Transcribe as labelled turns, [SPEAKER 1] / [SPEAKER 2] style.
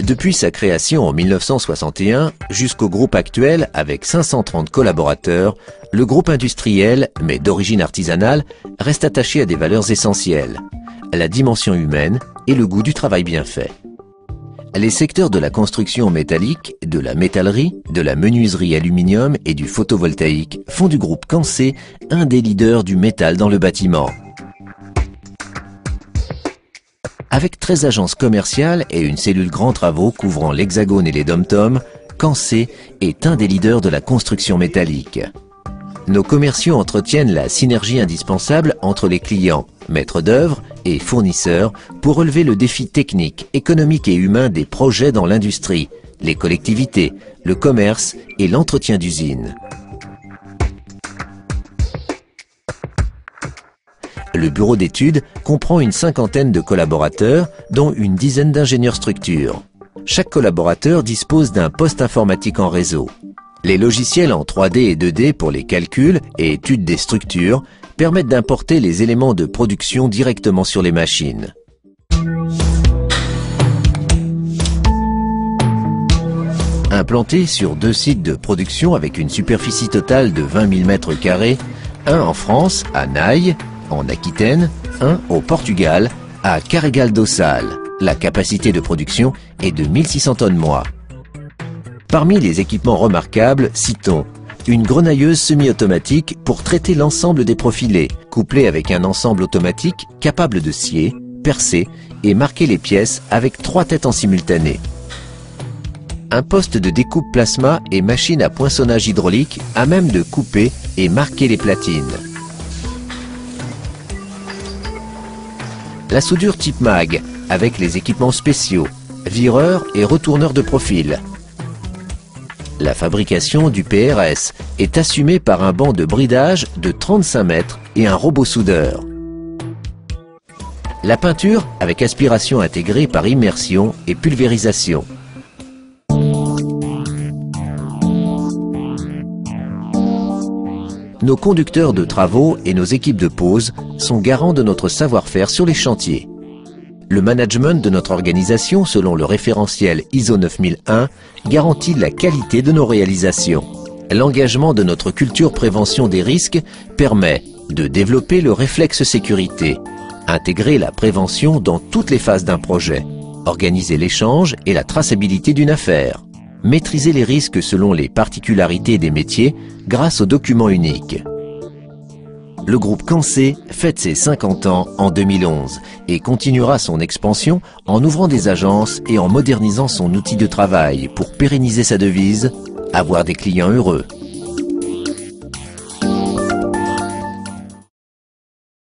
[SPEAKER 1] Depuis sa création en 1961 jusqu'au groupe actuel avec 530 collaborateurs, le groupe industriel, mais d'origine artisanale, reste attaché à des valeurs essentielles, la dimension humaine et le goût du travail bien fait. Les secteurs de la construction métallique, de la métallerie, de la menuiserie aluminium et du photovoltaïque font du groupe Cancé un des leaders du métal dans le bâtiment. Avec 13 agences commerciales et une cellule grands travaux couvrant l'Hexagone et les Dom-Tom, Cancé est un des leaders de la construction métallique. Nos commerciaux entretiennent la synergie indispensable entre les clients, maîtres d'œuvre et fournisseurs pour relever le défi technique, économique et humain des projets dans l'industrie, les collectivités, le commerce et l'entretien d'usines. Le bureau d'études comprend une cinquantaine de collaborateurs, dont une dizaine d'ingénieurs structures. Chaque collaborateur dispose d'un poste informatique en réseau. Les logiciels en 3D et 2D pour les calculs et études des structures permettent d'importer les éléments de production directement sur les machines. Implantés sur 2 sites de production avec une superficie totale de 20 000 m², un en France, à Naï, en Aquitaine, un au Portugal, à Carregal do Sal. La capacité de production est de 1600 tonnes-mois. Parmi les équipements remarquables, citons une grenailleuse semi-automatique pour traiter l'ensemble des profilés, couplée avec un ensemble automatique capable de scier, percer et marquer les pièces avec 3 têtes en simultané. Un poste de découpe plasma et machine à poinçonnage hydraulique à même de couper et marquer les platines. La soudure type MAG, avec les équipements spéciaux, vireurs et retourneurs de profil. La fabrication du PRS est assumée par un banc de bridage de 35 mètres et un robot soudeur. La peinture avec aspiration intégrée par immersion et pulvérisation. Nos conducteurs de travaux et nos équipes de pause sont garants de notre savoir-faire sur les chantiers. Le management de notre organisation, selon le référentiel ISO 9001, garantit la qualité de nos réalisations. L'engagement de notre culture prévention des risques permet de développer le réflexe sécurité, intégrer la prévention dans toutes les phases d'un projet, organiser l'échange et la traçabilité d'une affaire, maîtriser les risques selon les particularités des métiers grâce aux documents uniques. Le groupe Cancé fête ses 50 ans en 2011 et continuera son expansion en ouvrant des agences et en modernisant son outil de travail pour pérenniser sa devise « Avoir des clients heureux ».